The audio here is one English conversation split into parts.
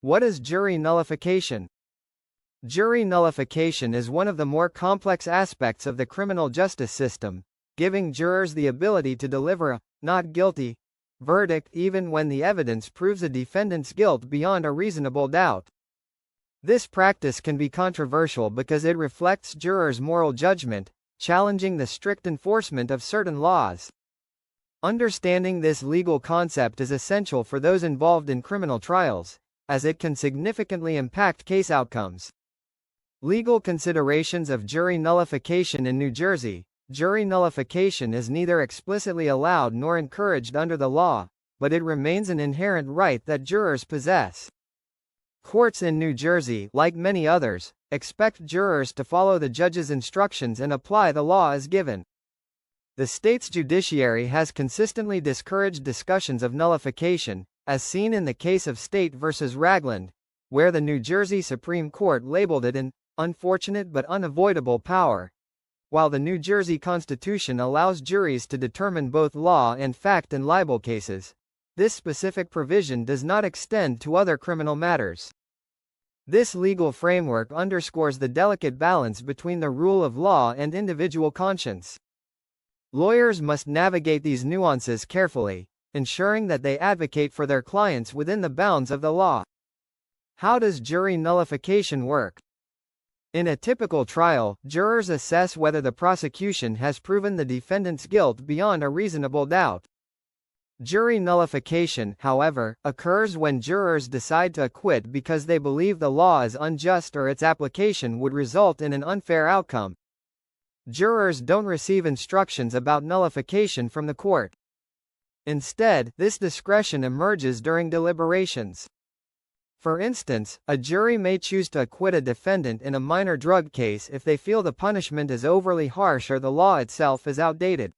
What is jury nullification? Jury nullification is one of the more complex aspects of the criminal justice system, giving jurors the ability to deliver a not guilty verdict even when the evidence proves a defendant's guilt beyond a reasonable doubt. This practice can be controversial because it reflects jurors' moral judgment, challenging the strict enforcement of certain laws. Understanding this legal concept is essential for those involved in criminal trials, as it can significantly impact case outcomes. Legal considerations of jury nullification in New Jersey. Jury nullification is neither explicitly allowed nor encouraged under the law, but it remains an inherent right that jurors possess. Courts in New Jersey, like many others, expect jurors to follow the judge's instructions and apply the law as given. The state's judiciary has consistently discouraged discussions of nullification, as seen in the case of State v. Ragland, where the New Jersey Supreme Court labeled it an unfortunate but unavoidable power. While the New Jersey Constitution allows juries to determine both law and fact in libel cases, this specific provision does not extend to other criminal matters. This legal framework underscores the delicate balance between the rule of law and individual conscience. Lawyers must navigate these nuances carefully, ensuring that they advocate for their clients within the bounds of the law. How does jury nullification work? In a typical trial, jurors assess whether the prosecution has proven the defendant's guilt beyond a reasonable doubt. Jury nullification, however, occurs when jurors decide to acquit because they believe the law is unjust or its application would result in an unfair outcome. Jurors don't receive instructions about nullification from the court. Instead, this discretion emerges during deliberations. For instance, a jury may choose to acquit a defendant in a minor drug case if they feel the punishment is overly harsh or the law itself is outdated.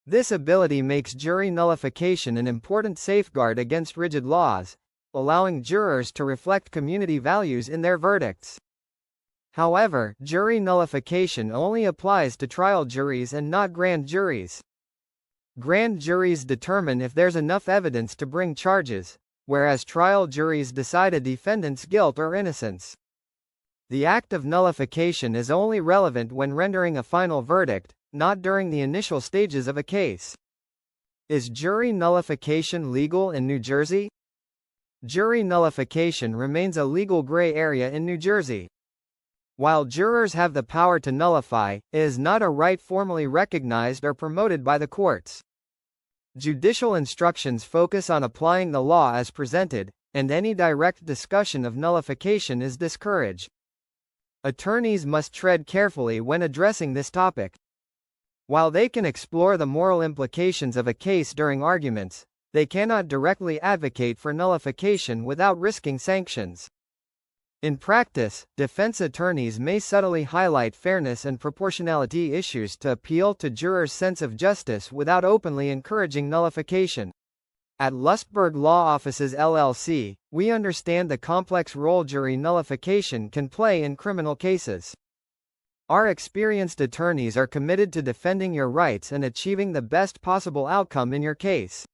This ability makes jury nullification an important safeguard against rigid laws, allowing jurors to reflect community values in their verdicts. However, jury nullification only applies to trial juries and not grand juries. Grand juries determine if there's enough evidence to bring charges, whereas trial juries decide a defendant's guilt or innocence. The act of nullification is only relevant when rendering a final verdict, not during the initial stages of a case. Is jury nullification legal in New Jersey? Jury nullification remains a legal gray area in New Jersey. While jurors have the power to nullify, it is not a right formally recognized or promoted by the courts. Judicial instructions focus on applying the law as presented, and any direct discussion of nullification is discouraged. Attorneys must tread carefully when addressing this topic. While they can explore the moral implications of a case during arguments, they cannot directly advocate for nullification without risking sanctions. In practice, defense attorneys may subtly highlight fairness and proportionality issues to appeal to jurors' sense of justice without openly encouraging nullification. At Lustberg Law Offices LLC, we understand the complex role jury nullification can play in criminal cases. Our experienced attorneys are committed to defending your rights and achieving the best possible outcome in your case.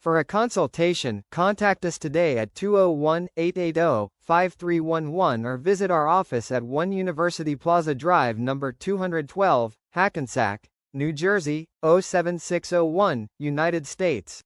For a consultation, contact us today at 201-880-5311 or visit our office at 1 University Plaza Drive number 212, Hackensack, New Jersey, 07601, United States.